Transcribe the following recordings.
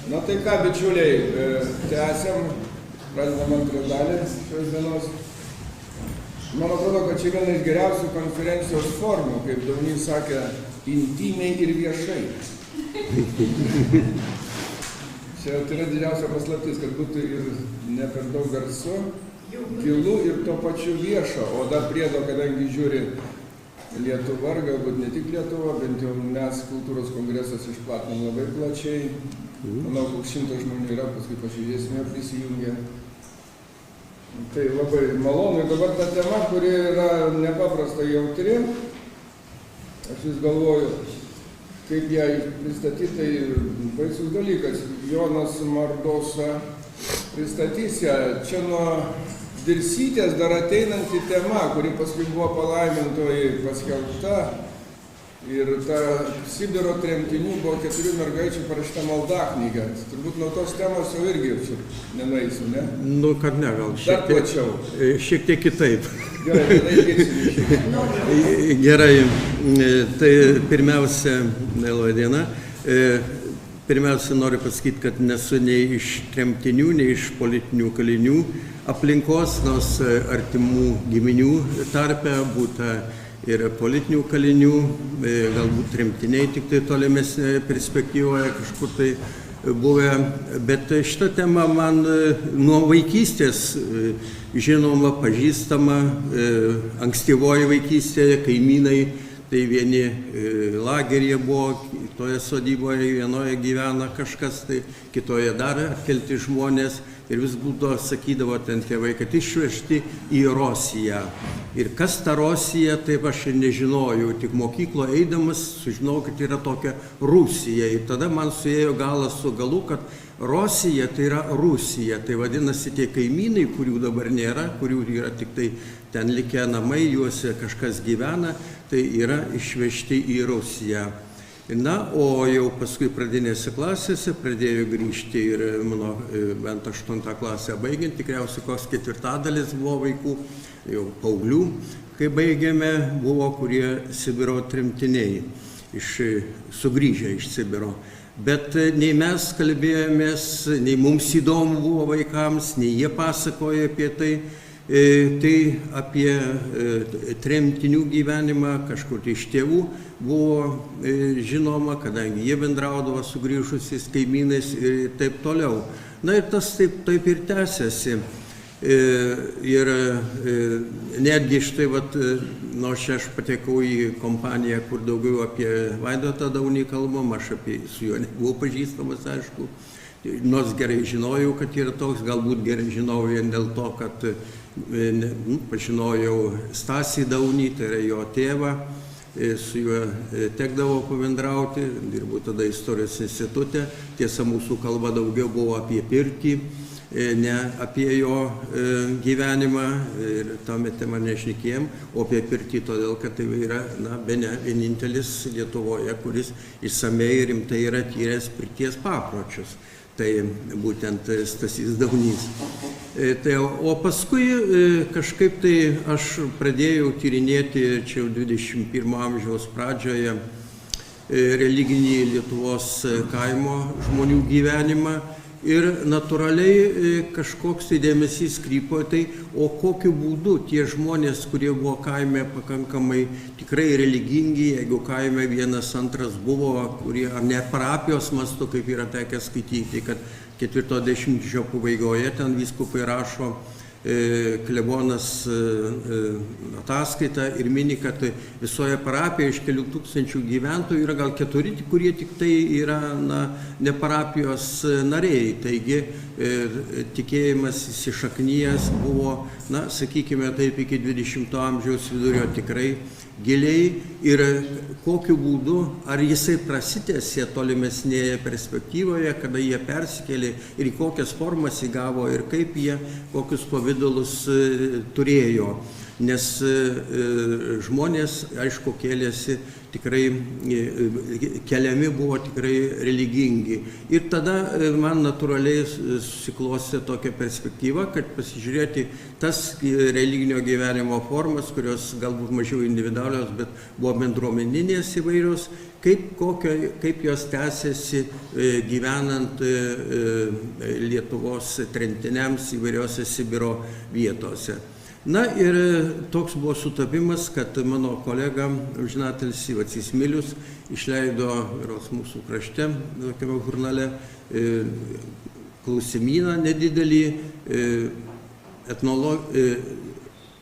Na tai ką, bičiuliai, tęsiam, pradedam antrą dalį šios dienos. Man atrodo, kad čia viena iš geriausių konferencijos formų, kaip Daunys sakė, intymiai ir viešai. Čia tai yra didžiausia paslaptis, kad būtų ir ne per daug garsu, gilu ir tuo pačiu vieša. O dar priedo, kadangi žiūri Lietuva, ar galbūt ne tik Lietuva, bent jau mes kultūros kongresas išplatinam labai plačiai. Manau, koks 100 žmonių yra, paskui pažiūrėsime, prisijungia. Tai labai malonu. Ir dabar ta tema, kuri yra nepaprastai jautri. Aš vis galvoju, kaip ją pristatyti, tai baisus dalykas. Jonas Mardosa pristatys ją. Čia nuo Dirsytės dar ateinanti tema, kuri paskui buvo palaimintoji paskelbta. Ir ta Sibiro tremtinių buvo 4 mergaičių parašyta maldaknyga. Turbūt nuo tos temos jau irgi nenueisim, ne? Nu, kad ne, gal šiek tiek kitaip. Gerai, tada įdėsim. Gerai, tai pirmiausia, laba diena. Pirmiausia, noriu pasakyti, kad nesu nei iš tremtinių, nei iš politinių kalinių aplinkos, nors artimų giminių tarpe būta ir politinių kalinių, galbūt tremtiniai tik tai tolimesnėje perspektyvoje kažkur tai buvę. Bet šita tema man nuo vaikystės žinoma, pažįstama, ankstyvoje vaikystėje, kaimynai, tai vieni lageryje buvo, toje sodyboje vienoje gyvena kažkas, tai kitoje dar atkelti žmonės. Ir vis būdavo sakydavo ten tėvai, kad išvežti į Rosiją. Ir kas ta Rosija, taip aš ir nežinojau, tik mokykloje eidamas sužinojau, kad yra tokia Rusija. Ir tada man suėjo galas su galu, kad Rosija tai yra Rusija. Tai vadinasi tie kaimynai, kurių dabar nėra, kurių yra tik tai ten likę namai, juose kažkas gyvena, tai yra išvežti į Rusiją. Na, o jau paskui pradinėse klasėse pradėjo grįžti ir mano bent 8 klasę baigiant, tikriausiai koks 4/4 buvo vaikų, jau paauglių, kai baigėme, buvo kurie Sibiro tremtiniai, sugrįžę iš Sibiro. Bet nei mes kalbėjomės, nei mums įdomu buvo vaikams, nei jie pasakojo apie tai. Tai apie tremtinių gyvenimą kažkur iš tėvų buvo žinoma, kadangi jie bendraudavo su grįžusiais kaimynais ir taip toliau. Na ir tas taip ir tęsiasi. Ir netgi štai, nors aš patekau į kompaniją, kur daugiau apie Vaidotą Daunį kalbam, aš su juo nebuvau pažįstamas, aišku. Nors gerai žinojau, kad yra toks, galbūt gerai žinojau vien dėl to, kad pažinojau Stasį Daunį, tai yra jo tėvą, su juo tekdavo pabendrauti, dirbau tada Istorijos institute. Tiesa, mūsų kalba daugiau buvo apie pirtį, ne apie jo gyvenimą, ir tuomet tema nešnekėjom, o apie pirtį todėl, kad tai yra, bene vienintelis Lietuvoje, kuris išsamei rimtai yra tyręs pirties papročius. Tai būtent Stasys Daunys. O paskui kažkaip tai aš pradėjau tyrinėti čia jau 21 amžiaus pradžioje religinį Lietuvos kaimo žmonių gyvenimą. Ir natūraliai kažkoks tai dėmesys krypo tai, o kokiu būdu tie žmonės, kurie buvo kaime pakankamai tikrai religingi, jeigu kaime vienas antras buvo, kurie ne parapijos mastu, kaip yra tekę skaityti, kad 40-mečio pabaigoje ten vyskupai rašo klebonas ataskaitą ir mini, kad visoje parapijoje iš kelių tūkstančių gyventojų yra gal 4, kurie tik tai yra ne parapijos nariai. Taigi tikėjimas įsišaknyjęs buvo, sakykime taip, iki 20 amžiaus vidurio tikrai giliai. Ir kokiu būdu, ar jisai prasitęsė tolimesnėje perspektyvoje, kada jie persikėlė ir į kokias formas įgavo ir kaip jie, kokius pavidalus turėjo. nes žmonės, aišku, kėlėsi tikrai, keliami buvo tikrai religingi. Ir tada man natūraliai susiklostė tokia perspektyva, kad pasižiūrėti tas religinio gyvenimo formas, kurios galbūt mažiau individualios, bet buvo bendruomeninės įvairios, kaip jos tęsiasi gyvenant Lietuvos tremtiniams įvairiose Sibiro vietose. Na ir toks buvo sutapimas, kad mano kolega amžinatilsį Vacys Milius išleido mūsų krašte, tokiame žurnale, klausimyną nedidelį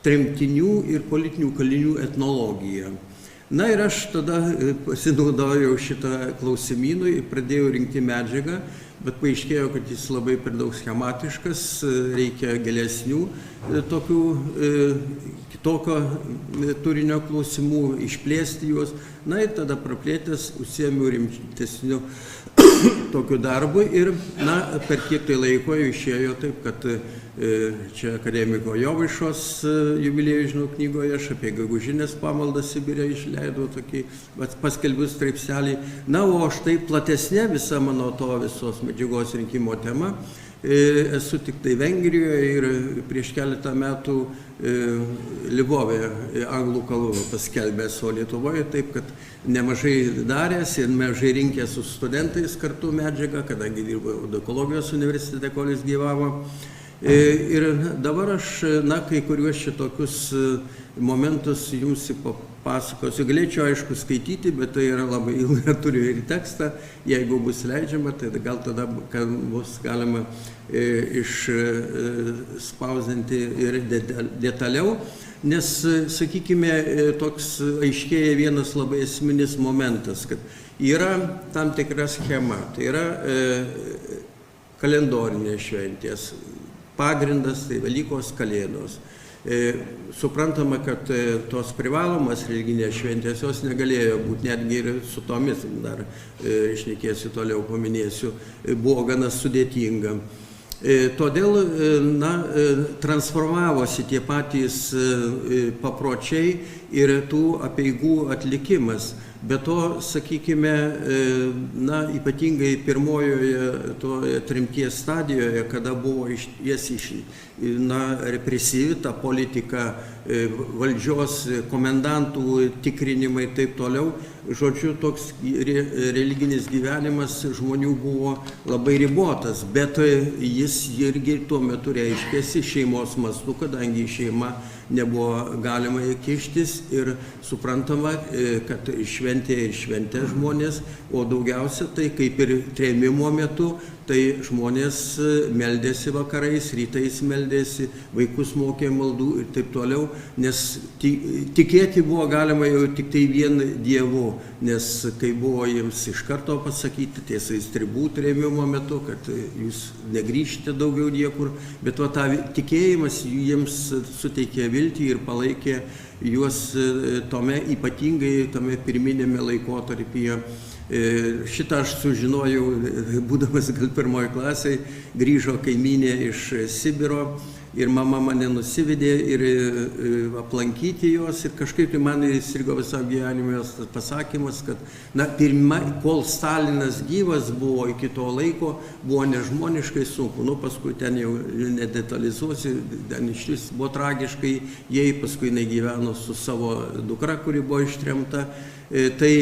tremtinių ir politinių kalinių etnologiją. Na ir aš tada pasinaudojau šitą klausimyną ir pradėjau rinkti medžiagą, bet paaiškėjo, kad jis labai per daug schematiškas, reikia gilesnių tokių kitokio turinio klausimų, išplėsti juos. Na ir tada praplėtęs užsiėmiau rimtesniu tokiu darbu ir per kiek tai laiko išėjo taip, kad čia akademiko Jovaišos jubiliejų, žinau, knygoje aš apie gegužinės pamaldas Sibire išleidau tokį paskelbiu straipsnelį. Na, o štai platesnė visa mano to visos medžiagos rinkimo tema. Esu tik tai Vengrijoje ir prieš keletą metų Lvove anglų kalbą paskelbęs, o Lietuvoje taip, kad nemažai daręs ir mažai rinkęs su studentais kartu medžiagą, kadangi dirbau Edukologijos universitete, kol jis gyvavo. Ir dabar aš, kai kuriuos šitokius momentus jums papasakosiu. Galėčiau, aišku, skaityti, bet tai yra labai ilga, turiu ir tekstą. Jeigu bus leidžiama, tai gal tada bus galima išspausdinti ir detaliau. Nes, sakykime, toks aiškėja vienas labai esminis momentas, kad yra tam tikra schema, tai yra kalendorinės šventės. Pagrindas tai Velykos, Kalėdos. Suprantama, kad tos privalomas religinės šventės jos negalėjo būti, netgi ir su tomis, dar šnekėsiu toliau, paminėsiu, buvo gana sudėtinga. Todėl transformavosi tie patys papročiai ir tų apeigų atlikimas. Be to, sakykime, ypatingai pirmojoje tremties stadijoje, kada buvo represyvi ta politika, valdžios komendantų tikrinimai ir taip toliau, žodžiu, toks religinis gyvenimas žmonių buvo labai ribotas, bet jis irgi tuo metu reiškėsi šeimos mastu, kadangi šeima nebuvo galima kištis ir suprantama, kad šventė ir šventė žmonės, o daugiausia tai kaip ir trėmimo metu, tai žmonės meldėsi vakarais, rytais meldėsi, vaikus mokė maldų ir taip toliau, nes tikėti buvo galima jau tik tai vien Dievu, nes kai buvo jiems iš karto pasakyti tiesai stribų trėmimo metu, kad jūs negrįžite daugiau niekur, bet tą tikėjimas jiems suteikė viltį ir palaikė juos tome ypatingai tame pirminėme laikotarpyje. Šitą aš sužinojau, būdamas gal pirmoje klasėje, grįžo kaimynė iš Sibiro ir mama mane nusivedė ir aplankyti jos ir kažkaip man įstrigo visam gyvenime jos pasakymas, kad kol Stalinas gyvas buvo iki to laiko, buvo nežmoniškai sunku, paskui ten jau nedetalizuosiu, ten išvis buvo tragiškai, jai paskui negyveno su savo dukra, kuri buvo ištremta. Tai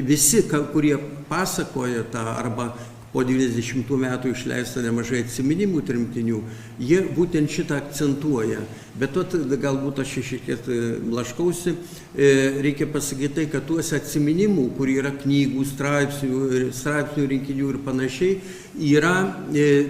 visi, kurie pasakoja tą arba po 90 metų išleista nemažai atsiminimų tremtinių, jie būtent šitą akcentuoja. Bet galbūt aš šiek tiek blaškausi, reikia pasakyti tai, kad tuos atsiminimų, kur yra knygų, straipsnių rinkinių ir panašiai, yra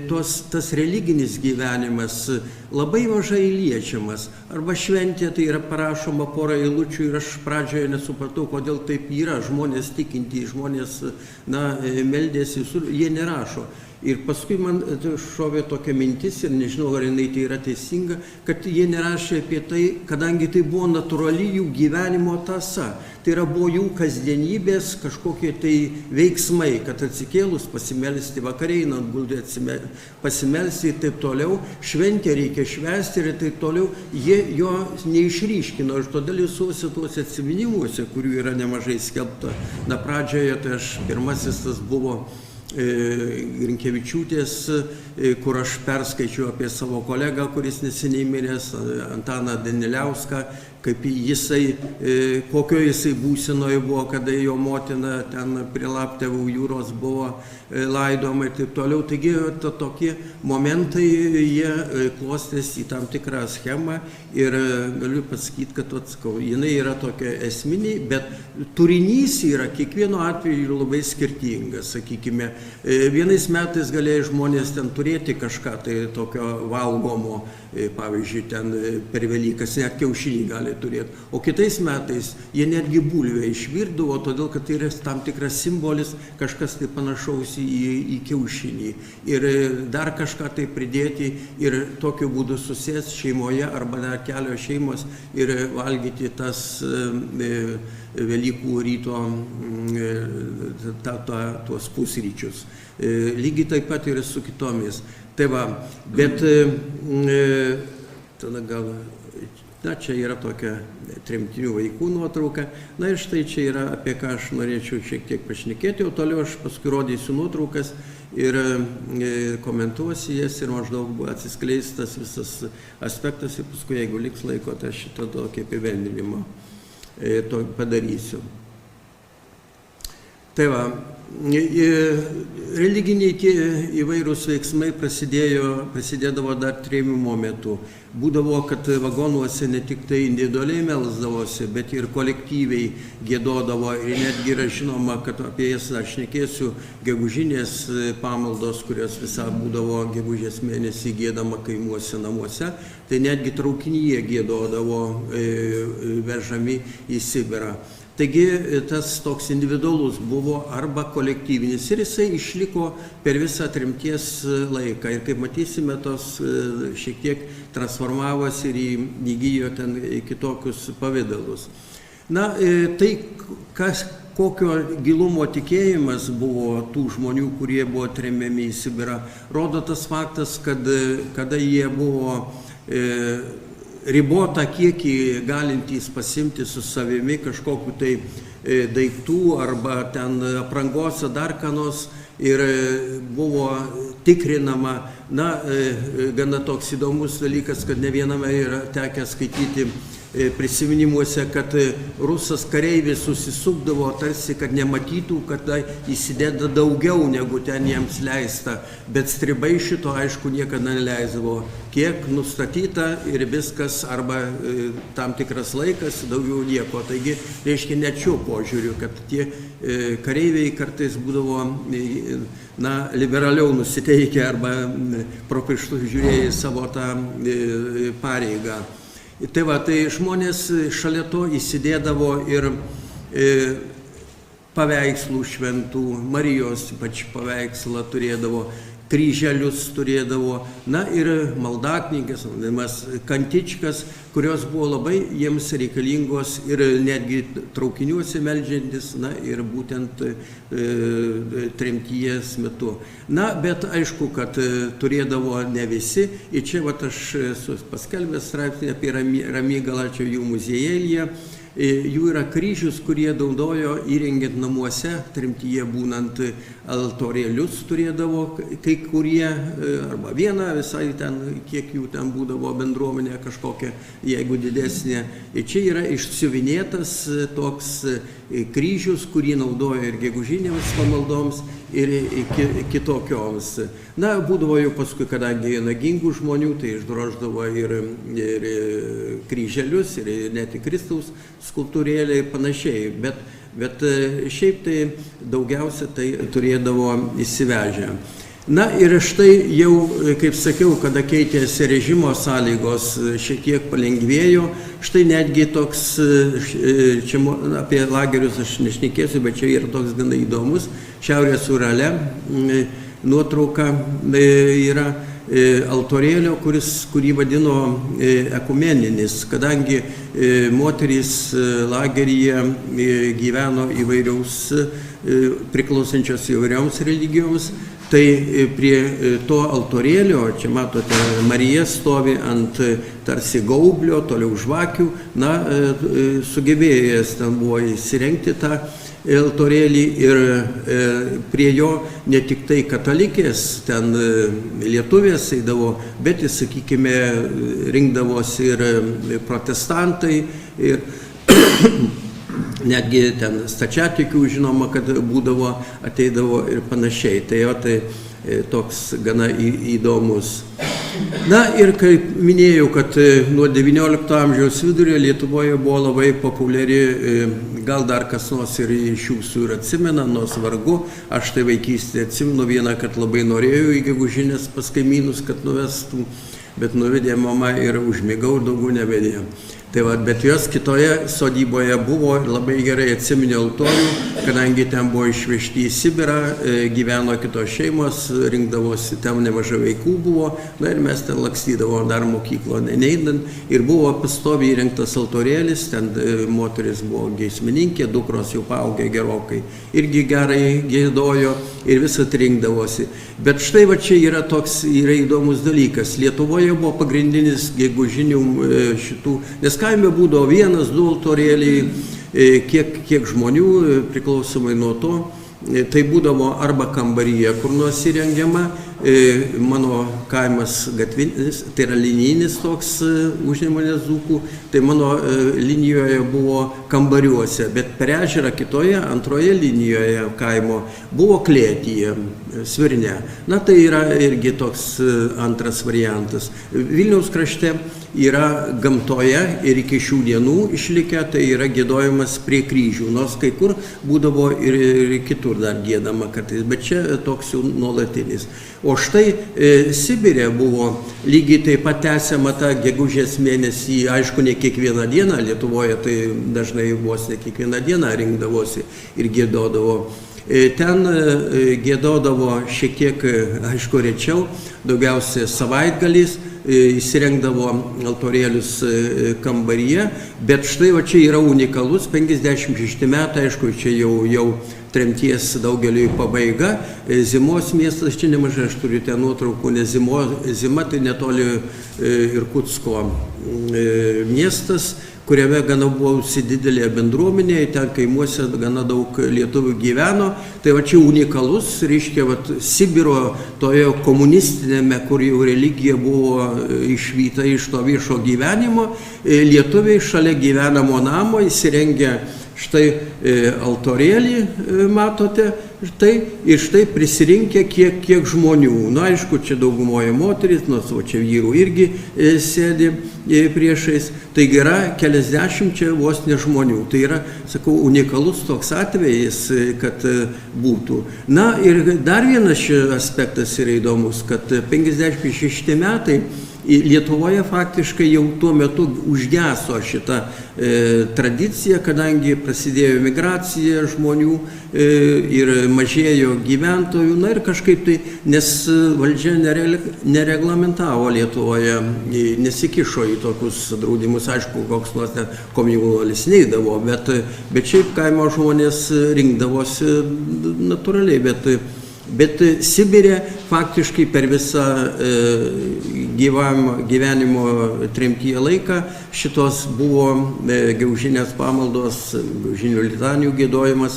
tas religinis gyvenimas labai mažai liečiamas. Arba šventė, tai yra parašoma porą eilučių ir aš pradžioje nesupratau, kodėl taip yra. Žmonės tikintys, žmonės meldėsi, jie nerašo. Ir paskui man šovė tokia mintis, ir nežinau, ar jinai tai yra teisinga, kad jie nerašė apie tai, kadangi tai buvo natūrali jų gyvenimo tąsa. Tai yra buvo jų kasdienybės kažkokie tai veiksmai, kad atsikėlus pasimelsti, vakare einant gulti pasimelsti ir taip toliau, šventę reikia švęsti ir taip toliau. Jie jo neišryškino ir todėl visuose tuose atsiminimuose, kurių yra nemažai skelbta. Na, pradžioje tai pirmasis tas buvo Grinkevičiūtės, kur aš perskaičiau apie savo kolegą, kuris neseniai miręs, Antaną Daniliauską, kaip jisai, kokio jisai būsenoje buvo, kada jo motina ten prie Laptevų jūros buvo laidoma ir taip toliau. Taigi tokie momentai, jie klostės į tam tikrą schemą ir galiu pasakyti, kad jinai yra tokia esminiai, bet turinys yra kiekvieno atveju labai skirtingas, sakykime. Vienais metais galėjo žmonės ten turėti kažką tai tokio valgomo, pavyzdžiui, ten per Velykas net kiaušinį gali turėti, o kitais metais jie netgi bulvę išvirdavo, todėl kad tai yra tam tikras simbolis, kažkas tai panašaus į kiaušinį ir dar kažką tai pridėti ir tokiu būdu susės šeimoje arba dar kelios šeimos ir valgyti tas Velykų ryto tuos pusryčius. Lygiai taip pat ir su kitomis. Tai va, bet tada gal, na, čia yra tokia tremtinių vaikų nuotrauka. Na ir štai čia yra, apie ką aš norėčiau šiek tiek pašnekėti, o toliau aš paskui rodysiu nuotraukas ir komentuosiu jas ir maždaug buvo atsiskleistas visas aspektas ir paskui, jeigu liks laiko, tai aš šitą tokį apibendrinimą padarysiu. Tai va, religiniai tie įvairūs veiksmai prasidėdavo dar trėmimo metu. Būdavo, kad vagonuose ne tik tai individualiai melsdavosi, bet ir kolektyviai giedodavo ir netgi yra žinoma, kad apie jas aš šnekėsiu, gegužinės pamaldos, kurios visą būdavo gegužės mėnesį giedama kaimuose namuose, tai netgi traukinyje giedodavo vežami į Sibirą. Taigi tas toks individualus buvo arba kolektyvinis ir jisai išliko per visą tremties laiką. Ir kaip matysime, tos šiek tiek transformavosi ir įgijo ten kitokius pavidalus. Na, tai kokio gilumo tikėjimas buvo tų žmonių, kurie buvo tremiami į Sibirą, rodo tas faktas, kad kada jie buvo ribotą kiekį galintys pasimti su savimi kažkokiu tai daiktų arba ten aprangos dar ką nors ir buvo tikrinama. Na, gana toks įdomus dalykas, kad ne viename yra tekę skaityti prisiminimuose, kad rusas kareivis susisukdavo tarsi, kad nematytų, kad įsideda daugiau negu ten jiems leista, bet stribai šito aišku niekada neleisdavo. Kiek nustatyta ir viskas, arba tam tikras laikas, daugiau nieko. Taigi, reiškia, net šiuo požiūriu, kad tie kareiviai kartais būdavo liberaliau nusiteikę arba pro pirštus žiūrėjo savo tą pareigą. Tai va, tai žmonės šalia to įsidėdavo ir paveikslų šventų, Marijos ypač paveikslą turėdavo, kryželius turėdavo, na ir maldaknygės, kantičkas, kurios buvo labai jiems reikalingos ir netgi traukiniuose meldžiantis, na ir būtent tremties metu. Na, bet aišku, kad turėdavo ne visi, ir čia vat aš esu paskelbęs straipsnį apie Ramygalą, čia jų muziejėlyje. Jų yra kryžius, kurie naudojo įrengiant namuose, tremtyje būnant altorėlius turėdavo kai kurie, arba vieną visai ten, kiek jų ten būdavo bendruomenė kažkokia, jeigu didesnė. Ir čia yra išsiuvinėtas toks kryžius, kurį naudojo ir gegužinėms pamaldoms, ir kitokioms. Na, būdavo jau paskui, kadangi nagingų žmonių, tai išdroždavo ir kryželius, ir net į Kristaus skulptūrėlę ir panašiai. Bet šiaip tai daugiausia tai turėdavo įsivežę. Na ir štai jau, kaip sakiau, kada keitėsi režimo sąlygos, šiek tiek palengvėjo, štai netgi toks, čia apie lagerius aš nešnekėsiu, bet čia yra toks gana įdomus, Šiaurės Urale, nuotrauka yra altorėlio, kurį vadino ekumeninis, kadangi moterys lageryje gyveno įvairiaus priklausančios įvairioms religijoms. Tai prie to altorėlio, čia matote, Marija stovi ant tarsi gaublio, toliau žvakių, sugebėjęs ten buvo įsirengti tą altorėlį ir prie jo ne tik tai katalikės, ten lietuvės eidavo, bet, sakykime, rinkdavosi ir protestantai ir netgi ten stačiatikių, žinoma, kad būdavo, ateidavo ir panašiai. Tai toks gana įdomus. Na ir kaip minėjau, kad nuo XIX amžiaus vidurio Lietuvoje buvo labai populiari, gal dar kas nors ir iš jūsų ir atsimena, nors vargu, aš tai vaikystėje atsimenu vieną, kad labai norėjau į Gegužinės pas kaimynus, kad nuvestų, bet nuvedė mama ir užmigau, daugiau nevedė. Tai va, bet jos kitoje sodyboje buvo ir labai gerai atsiminė altorių, kadangi ten buvo išvežti į Sibirą, gyveno kitos šeimos, rinkdavosi, ten nemažai vaikų buvo, na ir mes ten lakstydavom dar mokyklo neįdant ir buvo pastoviai įrengtas altorėlis, ten moteris buvo giesmininkė, dukros jau paaugė gerokai, irgi gerai giedojo ir visat rinkdavosi. Bet štai va čia yra toks įdomus dalykas. Lietuvoje buvo pagrindinis gegužinių šitų, nes kaime būdavo 1-2 altorėliai, kiek žmonių priklausomai nuo to. Tai būdavo arba kambaryje, kur nors įrengiama, mano kaimas gatvinis, tai yra linijinis toks Užnemunės dzūkų, tai mano linijoje buvo kambariuose, bet per ežerą kitoje, antroje linijoje kaimo buvo klėtyje, Svirne. Na tai yra irgi toks antras variantas. Vilniaus krašte yra gamtoje ir iki šių dienų išlikę, tai yra giedojimas prie kryžių, nors kai kur būdavo ir kitur dar giedama kartais, bet čia toks jau nuolatinis. O štai Sibire buvo lygiai taip pat tęsiama ta gegužės mėnesį, aišku, ne kiekvieną dieną, Lietuvoje tai dažnai vos ne kiekvieną dieną rinkdavosi ir giedodavo. Ten giedodavo šiek tiek, aišku, rečiau, daugiausia savaitgaliais, įsirengdavo altorėlius kambaryje, bet štai va čia yra unikalus, 56 metai, aišku, čia jau tremties daugeliui pabaiga, Zimos miestas, čia nemažai aš turiu ten nuotraukų, nes Zima tai netoli Irkutsko miestas, kuriame gana buvo didelė bendruomenė, ten kaimuose gana daug lietuvių gyveno, tai va čia unikalus, reiškia, va, Sibiro toje komunistinėme, kur jau religija buvo išvyta iš to viešo gyvenimo, lietuviai šalia gyvenamo namo įsirengė štai altorėlį, matote, ir štai prisirinkę kiek žmonių. Na, aišku, čia daugumoje moteris, nors o čia vyrų irgi sėdi priešais, taigi yra keliasdešimt čia vos ne žmonių. Tai yra, sakau, unikalus toks atvejis, kad būtų. Na ir dar vienas aspektas yra įdomus, kad 56 metai Lietuvoje faktiškai jau tuo metu užgeso šitą tradiciją, kadangi prasidėjo migracija žmonių ir mažėjo gyventojų, na ir kažkaip tai, nes valdžia nereglamentavo Lietuvoje, nesikišo į tokius draudimus, aišku, koks nors komjaunuolis neidavo, bet šiaip kaimo žmonės rinkdavosi natūraliai, bet Sibire faktiškai per visą gyvenimo tremtyje laiką šitos buvo gegužinės pamaldos, gegužinių litanijų giedojimas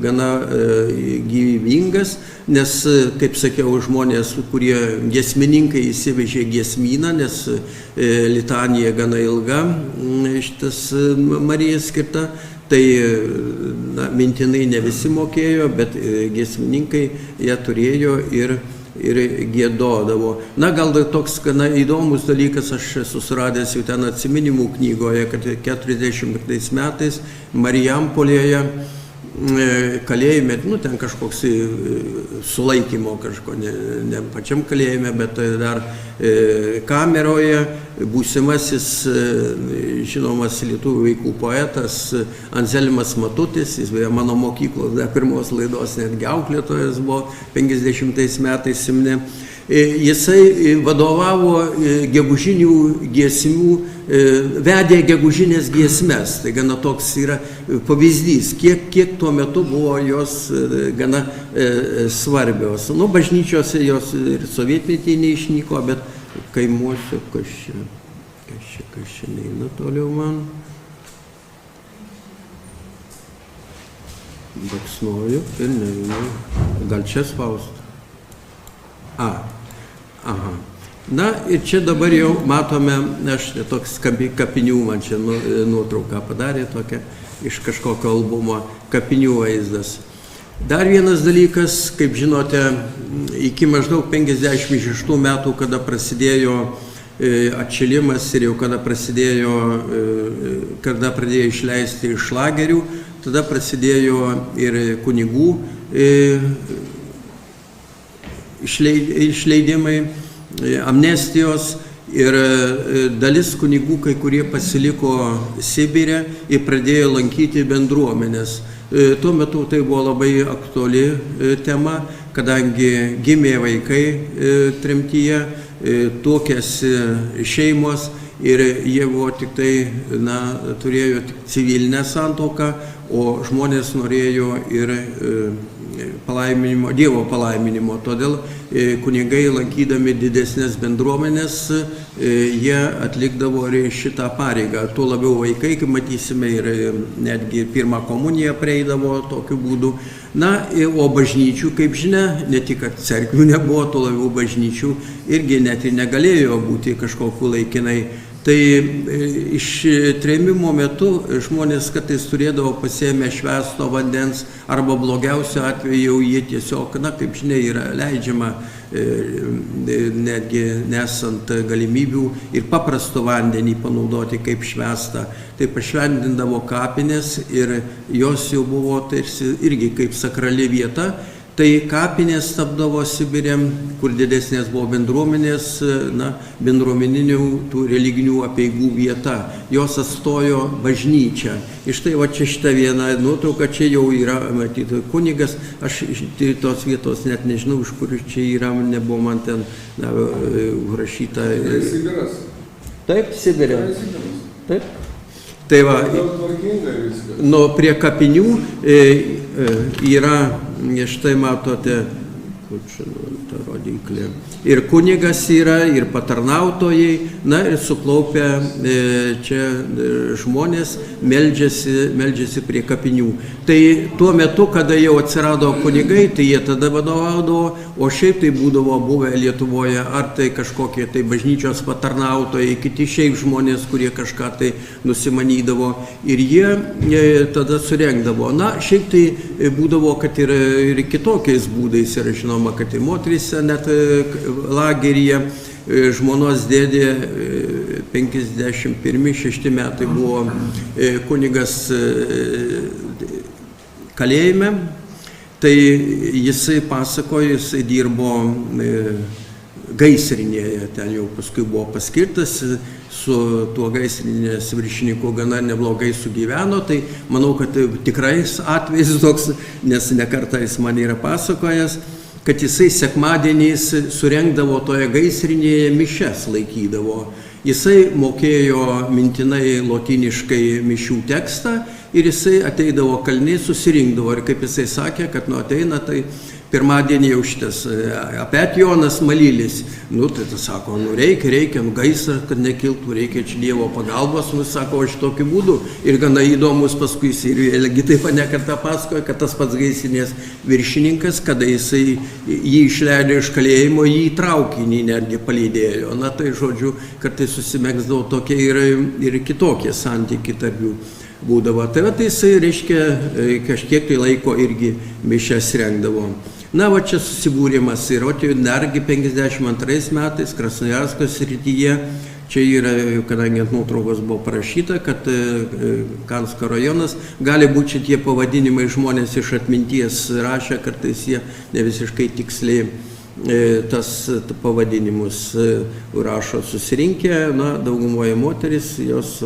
gana gyvybingas, nes, kaip sakiau, žmonės, kurie giesmininkai įsivežė giesmyną, nes litanija gana ilga, šitas Marijai skirta, tai mintinai ne visi mokėjo, bet giesmininkai ją turėjo ir giedodavo. Na, gal toks gana įdomus dalykas, aš esu suradęs jau ten atsiminimų knygoje, kad 45 metais Marijampolėje kalėjime, ten kažkoks sulaikymo kažko, ne pačiam kalėjime, bet dar kameroje būsimasis žinomas lietuvių vaikų poetas Anzelmas Matutis, jis beje mano mokyklos dar pirmos laidos netgi auklėtojas buvo 50 metais Simne. Jisai vadovavo gegužinių giesmių, vedė gegužinės giesmes. Tai gana toks yra pavyzdys, kiek tuo metu buvo jos gana svarbios. Nu, bažnyčiose jos ir sovietmetyje neišnyko, bet kaimuose kas čia neina toliau man. Baksnoju ir nežinau, gal čia spausti. Aha. Na ir čia dabar jau matome, aš toks kapinių man čia nuotrauką padarė tokia iš kažkokio albumo, kapinių vaizdas. Dar vienas dalykas, kaip žinote, iki maždaug 56 metų, kada prasidėjo atšilimas ir jau kada pradėjo išleisti iš lagerių, tada prasidėjo ir kunigų išleidimai, amnestijos ir dalis kunigų, kai kurie pasiliko Sibire ir pradėjo lankyti bendruomenės. Tuo metu tai buvo labai aktuali tema, kadangi gimė vaikai tremtyje, tuokėsi šeimos ir jie buvo tik tai, turėjo tik civilinę santuoką, o žmonės norėjo ir palaiminimo, Dievo palaiminimo. Todėl kunigai, lankydami didesnės bendruomenės, jie atlikdavo šitą pareigą. Tuo labiau vaikai, kaip matysime, ir netgi pirmą komuniją prieidavo tokiu būdu. Na, o bažnyčių, kaip žinia, ne tik kad cerkvių nebuvo, tuo labiau bažnyčių irgi net ir negalėjo būti kažkokiu laikinai. Tai iš trėmimo metu žmonės kartais turėdavo pasiėmę švęsto vandens arba blogiausio atveju jie tiesiog, kaip žinia, yra leidžiama netgi nesant galimybių ir paprastų vandenį panaudoti kaip švęstą. Tai pašventindavo kapinės ir jos jau buvo tarsi irgi kaip sakrali vieta. Tai kapinės tapdavo Sibire, kur didesnės buvo bendruomenės, bendruomeninių tų religinių apeigų vieta. Jos atstojo bažnyčią. Iš tai va čia šitą vieną nuotrauką, čia jau yra, matyti, kunigas. Aš tos vietos net nežinau, iš kur čia yra, nebuvo man ten užrašyta. Tai Sibiras. Taip, Sibire. Taip. Tai va, prie kapinių yra, štai matote, kur čia ta rodiklė, ir kunigas yra, ir patarnautojai, ir suklaupę čia žmonės meldžiasi prie kapinių. Tai tuo metu, kada jau atsirado kunigai, tai jie tada vadovaudavo, o šiaip tai būdavo buvę Lietuvoje, ar tai kažkokie tai bažnyčios patarnautojai, kiti šiaip žmonės, kurie kažką tai nusimanydavo, ir jie tada surengdavo. Na, šiaip tai būdavo, kad ir kitokiais būdais, ir žinoma, kad ir moteryse net lageryje. Žmonos dėdė 51-6 metai buvo kunigas kalėjime, tai jisai pasakojo, jisai dirbo gaisrinėje, ten jau paskui buvo paskirtas, su tuo gaisrinės viršininku gana neblogai sugyveno, tai manau, kad tikrais atvejais toks, nes nekartą jis man yra pasakojęs, kad jisai sekmadieniais surengdavo toje gaisrinėje mišias laikydavo. Jisai mokėjo mintinai lotyniškai mišių tekstą ir jisai ateidavo kalniai, susirinkdavo. Ir kaip jisai sakė, kad ateina, tai pirmadienį jau šitas apet Jonas Malylis. Tai sako, reikia, gaisrą, kad nekiltų, reikia čia Dievo pagalbos, sako, aš tokiu būdu. Ir gana įdomus paskui irgi taip nekartą pasakoja, kad tas pats gaisrinės viršininkas, kada jisai jį išleido iš kalėjimo, jį į traukinį netgi palydėjo. Tai žodžiu, kartais susimegsdavo tokie ir kitokie santykiai tarp jų būdavo. Tai jisai, reiškia, kažkiek tai laiko irgi mišias rengdavo. Va čia susibūrimas ir dargi 52 metais Krasnojarsko srityje, čia yra, kadangi ant nuotraukos buvo parašyta, kad Kansko rajonas, gali būti šitie pavadinimai žmonės iš atminties rašė, kartais jie ne visiškai tiksliai tas pavadinimus rašo susirinkę, na, daugumoje moteris, jos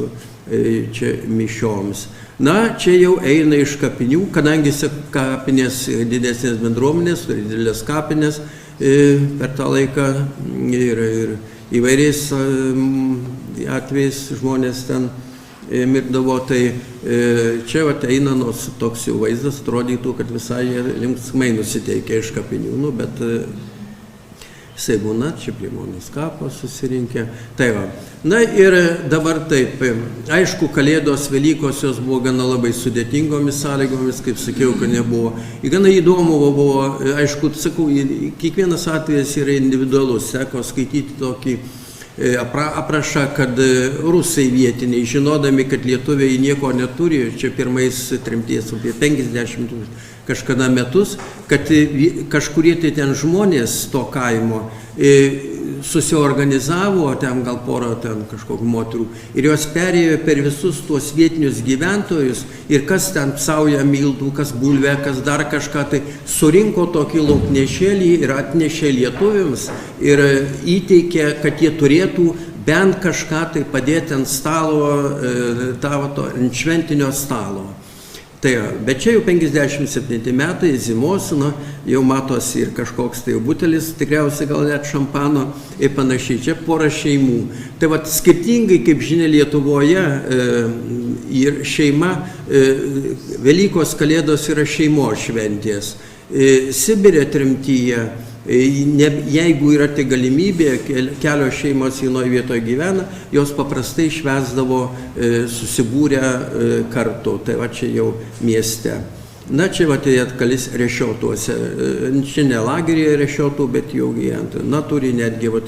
čia mišioms. Na, čia jau eina iš kapinių, kadangi kapinės didesnės bendruomenės, turi didelės kapinės per tą laiką ir įvairiais atvejais žmonės ten mirdavo, tai čia eina toks jau vaizdas, atrodytų, kad visai linksmai nusiteikia iš kapinių, nu, bet jisai būna, čia prie Monos kapo susirinkę. Tai va. Na ir dabar taip, aišku, Kalėdos, Velykos jos buvo gana labai sudėtingomis sąlygomis, kaip sakiau, kad nebuvo. Gana įdomu buvo, aišku, sakau, kiekvienas atvejas yra individualus, teko skaityti tokį aprašą, kad rusai vietiniai, žinodami, kad lietuviai nieko neturi, čia pirmais tremties apie 50 kažkada metus, kad kažkurie tai ten žmonės to kaimo susiorganizavo, ten gal porą ten kažkokių moterų, ir jos perėjo per visus tuos vietinius gyventojus ir kas ten sauja miltų, kas bulvę, kas dar kažką, tai surinko tokį lauknešėlį ir atnešė lietuviams ir įteikė, kad jie turėtų bent kažką tai padėti ant stalo, ant šventinio stalo. Tai, bet čia jau 57 metai, zimos, jau matosi ir kažkoks tai butelis, tikriausiai gal net šampano ir panašiai, čia pora šeimų. Tai vat skirtingai, kaip žinia, Lietuvoje ir šeima, Velykos, Kalėdos yra šeimos šventės. Sibire tremtyje, jeigu yra tai galimybė, kelios šeimos vienoje vietoje gyvena, jos paprastai švęsdavo susibūrę kartu, tai va čia jau mieste. Na čia va tai atkalis Rešiotuose, čia ne lageryje Rešiotų, bet jau gyventi. Na turi netgi va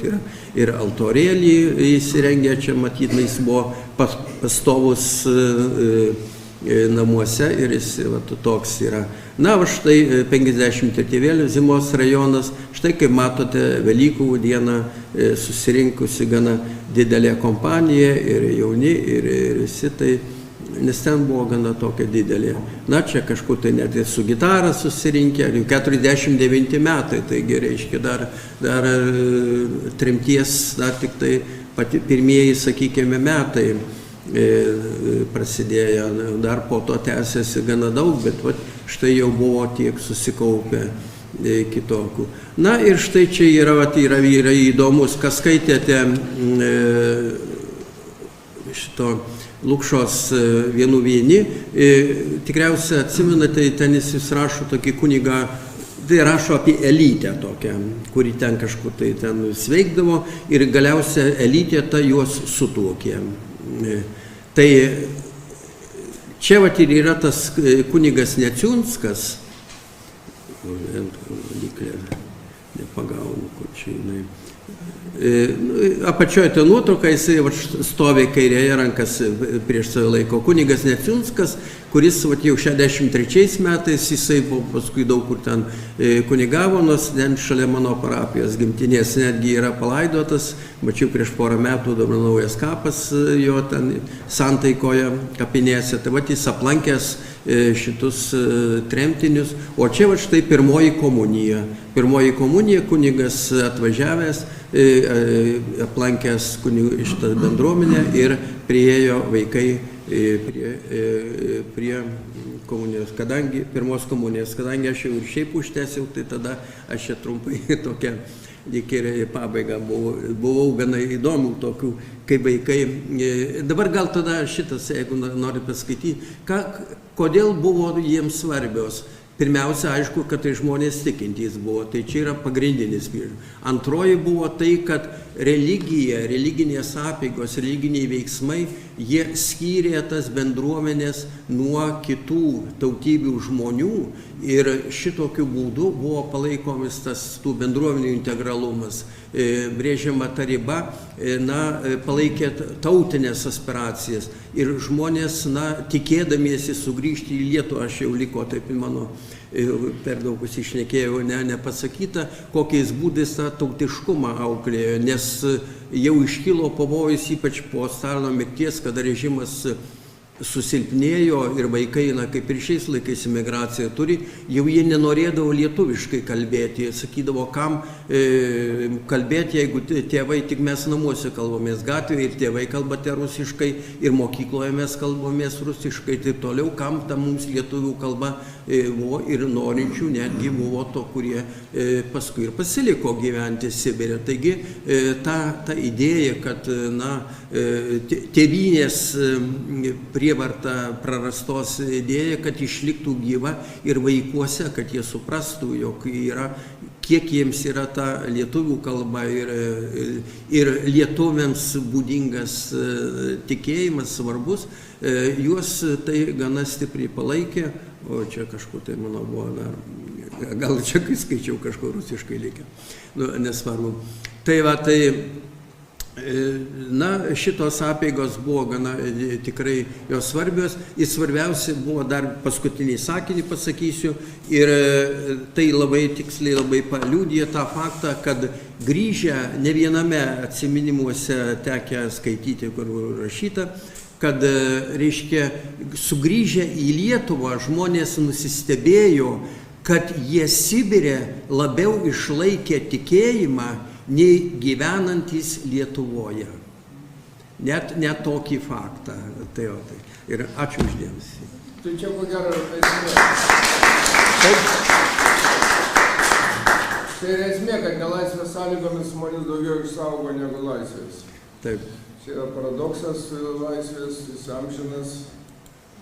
ir altorėlį įsirengę, čia matyt, jis buvo pastovus namuose ir jis va, toks yra. Na, va štai 53 vėl Zimos rajonas, štai kaip matote, Velykų dieną susirinkusi gana didelė kompanija ir jauni ir visi tai, nes ten buvo gana tokia didelė. Na, čia kažkur tai net ir su gitara susirinkę, 49 metai, taigi reiškia dar tremties, dar tik tai pati pirmieji, sakykime, metai prasidėjo, dar po to tęsiasi gana daug, bet va, štai jau buvo tiek susikaupę kitokių. Na ir štai čia yra įdomus, kas skaitėte šito Lukšos Vienų vieni, tikriausiai atsimenate, ten jis rašo tokį kunigą, tai rašo apie Elytę tokią, kuri ten kažkur tai ten sveikdavo ir galiausiai Elytė ta juos sutuokė. Tai čia vat ir yra tas kunigas Neciunskas, nepagaunu, kur čia jinai. Apačioje ta nuotrauka, jisai stovi kairėje rankas prieš save laiko. Kunigas Neciunskas, kuris jau 63 metais, jisai paskui daug kur ten kunigavo, nors ten šalia mano parapijos gimtinės netgi yra palaidotas. Mačiau prieš porą metų dabar naujas kapas jo ten Santaikoje kapinėse. Tai vat jis aplankęs šitus tremtinius. O čia va štai pirmoji komunija. Pirmoji komunija, kunigas atvažiavęs, aplankęs šitą bendruomenę ir priėjo vaikai prie komunijos, kadangi pirmos komunijos, kadangi aš jau ir šiaip užtęsiau, tai tada aš čia trumpai tokia ir pabaiga buvau gana įdomių tokių, kaip vaikai. Dabar gal tada šitas, jeigu nori paskaityti, kodėl buvo jiems svarbios. Pirmiausia, aišku, kad tai žmonės tikintys buvo, tai čia yra pagrindinis priežastis. Antroji buvo tai, kad religija, religinės apeigos, religiniai veiksmai, jie skyrė tas bendruomenės nuo kitų tautybių žmonių ir šitokiu būdu buvo palaikomis tas tų bendruomenių integralumas. Brėžiama ta riba, palaikė tautinės aspiracijas ir žmonės, tikėdamiesi sugrįžti į Lietuvą, aš jau liko, taip mano per daug išnekėjau, nepasakyta, kokiais būdais tą tautiškumą auklėjo, nes jau iškilo pavojus, ypač po Stalino mirties, kada režimas susilpnėjo ir vaikai, kaip ir šiais laikais imigraciją turi, jau jie nenorėdavo lietuviškai kalbėti. Jie sakydavo, kam kalbėti, jeigu tėvai, tik mes namuose kalbamės gatvėje ir tėvai kalbate rusiškai ir mokykloje mes kalbamės rusiškai, taip toliau, kam ta mums lietuvių kalba buvo ir norinčių, netgi buvo to, kurie paskui ir pasiliko gyventi Sibire. Taigi ta idėja, kad tėvynės prievarta prarastos idėja, kad išliktų gyva ir vaikuose, kad jie suprastų, jog kiek jiems yra ta lietuvių kalba ir lietuviams būdingas tikėjimas svarbus, juos tai gana stipriai palaikė, o čia kažkur tai mano buvo dar, gal čia kai skaičiau kažkur rusiškai likę, nesvarbu. Tai šitos apeigos buvo gana tikrai jos svarbios ir svarbiausia buvo dar paskutinį sakinį pasakysiu ir tai labai tiksliai labai paliudija tą faktą, kad grįžę ne viename atsiminimuose tekę skaityti, kur rašyta, kad, reiškia, sugrįžę į Lietuvą žmonės nusistebėjo, kad jie Sibire labiau išlaikė tikėjimą nei gyvenantys Lietuvoje. Net tokį faktą. Ir ačiū uždėmesį. Tai čia ko gero esmė. Tai yra esmė, kad nelaisvės sąlygomis žmonės daugiau išsaugo negu laisvės. Taip. Čia yra paradoksas laisvės, jis amžinas,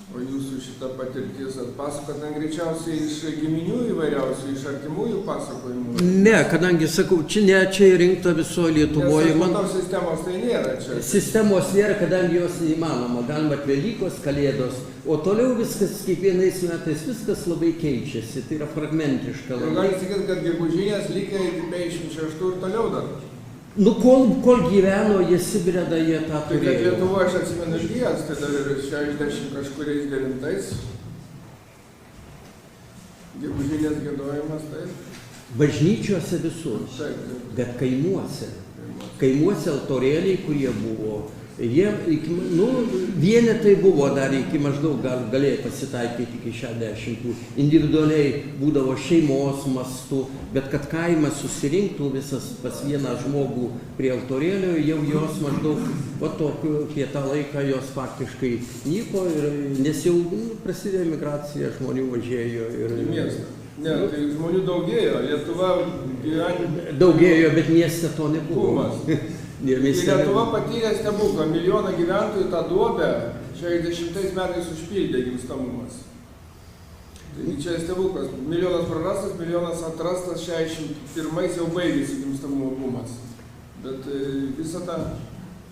o jūsų šitą patirtis atpasakota greičiausiai iš giminių įvairiausių, iš artimųjų pasakojimų. Ne, kadangi, sakau, čia rinkta visoje Lietuvoje. Nes tos sistemos tai nėra čia. Sistemos nėra, kadangi jos neįmanoma. Galima Velykos, Kalėdos, o toliau viskas, kiekvienais metais viskas labai keičiasi, tai yra fragmentiška. Galite sakyti, kad gegužinės likę iki 56 ir toliau dar. Kol gyveno jie Sibire, jie tą turėjo. Tai kad Lietuvoje aš atsimenu išgyjęs, tai dar ir 60 kažkuriais 9. Gegužinės giedojimas, taip. Bažnyčiose visur, bet kaimuose altorėliai, kurie buvo, jie, vienetai buvo dar iki maždaug galėjo pasitaikyti iki 60, individualiai būdavo šeimos mastu, bet kad kaimas susirinktų visas pas vieną žmogų prie altorėlio, jau jos maždaug, apie tą laiką jos faktiškai nyko, nes jau prasidėjo migracija, žmonių važėjo ir į miestą. Ne, tai žmonių daugėjo, Lietuva gyvenime. Daugėjo, bet mieste to nebuvo. Lietuva patyrė stebuklą, milijoną gyventojų tą duobę 60 metais užpildė gimstamumas. Tai čia stebuklas, milijonas prarastas, milijonas atrastas, 61 jau baigėsi gimstamumo bumas. Bet visą tą,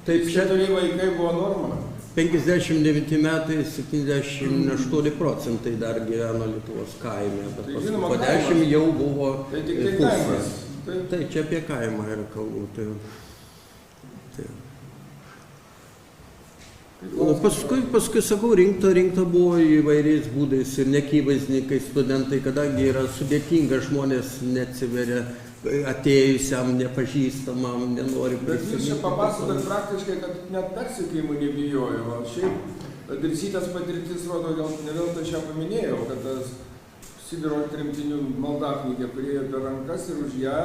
keturi vaikai buvo norma. 59 metais 78 procentai dar gyveno Lietuvos kaime, bet žinoma, po 10 jau buvo tai tik tai kaimas. Tai čia apie kaimą yra kalbų. O paskui, sakau, rinkta buvo įvairiais būdais ir neakivaizdiniai studentai, kadangi yra sudėtinga, žmonės neatsiveria atėjusiam, nepažįstamam, nenori prisiminti. Bet jūs čia papasakot praktiškai, kad net persekiojimų nebijojo. Šiaip Dirsytės patirtis rodo, gal ne vėl tai šią paminėjau, kad tas Sibiro tremtinių maldaknygė priėjo per rankas ir už ją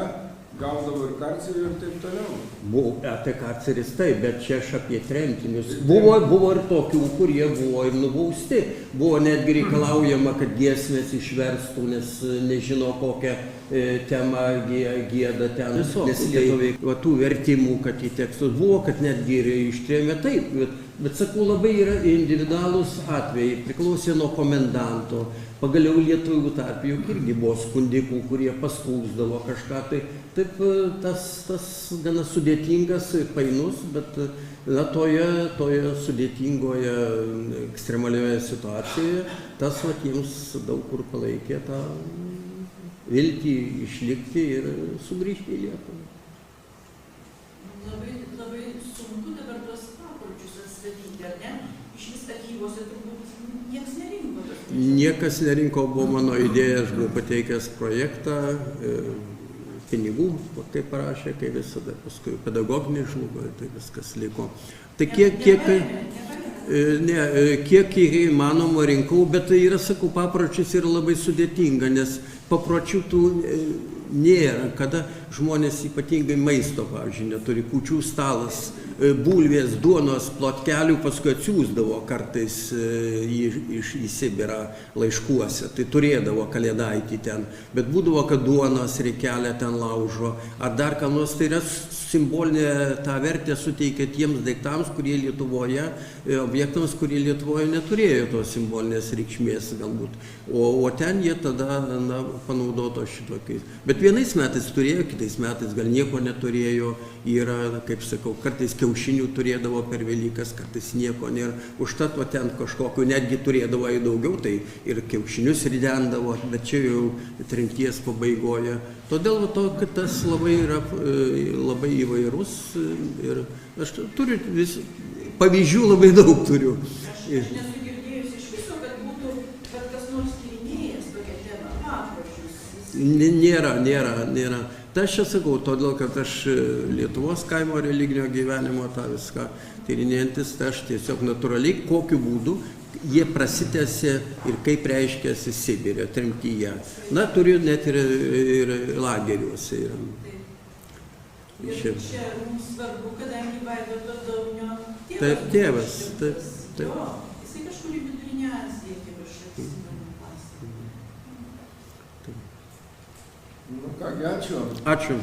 gaudavo ir karcerį ir taip toliau. Buvo apie karceris taip, bet čia aš apie tremtinius. Buvo ir tokių, kurie buvo ir nubausti. Buvo netgi reikalaujama, kad giesmės išverstų, nes nežino kokią temą gieda ten. Nes lietuviai tų vertimų, kad į tekstus buvo, kad netgi ir ištrėmė taip. Bet sakau, labai yra individualūs atvejai, priklausė nuo komendanto. Pagaliau lietuvių tarp juk irgi buvo skundikų, kurie paskūsdavo kažką. Taip tas gana sudėtingas, painus, bet toje sudėtingoje ekstremalioje situacijoje tas jiems daug kur palaikė tą viltį išlikti ir sugrįžti į Lietuvą. Labai sunku dabar tuos papročius atstatyti, ar ne? Iš vis archyvose turbūt niekas nerinko. Niekas nerinko, buvo mano idėja, aš buvau pateikęs projektą, pinigų, kaip parašė, kai visada, paskui pedagoginį žlugo, tai viskas liko. Tai kiek Ne, kiek įmanoma rinkau, bet tai yra, sakau, papročius yra labai sudėtinga, nes papročių tų nėra, kada žmonės ypatingai maisto, pavyzdžiui, neturi, kūčių stalas, bulvės, duonos, plotkelių, paskui atsiųsdavo kartais į Sibirą laiškuose, tai turėdavo kalėdaitį ten, bet būdavo, kad duonos reikelę ten laužo, ar dar ką nors, tai yra simbolinė tą vertę suteikia tiems daiktams, kurie Lietuvoje, objektams, kurie Lietuvoje neturėjo tos simbolinės reikšmės galbūt, o ten jie tada panaudoto šitokiais. Bet vienais metais turėjo, kitais metais gal nieko neturėjo, yra, kaip sakau, kartais kiaušinių turėdavo per Velykas, kartais nieko nėra, užtat o ten kažkokiu netgi turėdavo į daugiau, tai ir kiaušinius ridendavo, bet čia jau tremties pabaigoje. Todėl kad tas labai yra labai įvairus ir aš turiu pavyzdžių labai daug turiu. Aš nesu girdėjus iš viso, kad būtų kas nors tyrinėjęs tokią temą, papročius. Nėra. Tai aš čia sakau, todėl, kad aš Lietuvos kaimo religinio gyvenimo tą viską tyrinėjantis, tai aš tiesiog natūraliai, kokiu būdu jie prasitęsė ir kaip reiškėsi Sibire, tremtyje. Na, turiu net ir lageriuose. Ir čia mums svarbu, kadangi Vaidoto Daunio tėvas. Taip. Jisai kažkur į Vidurinę Aziją, kaip aš atsimenu, pasakojau. Nu ką, ačiū. Ačiū.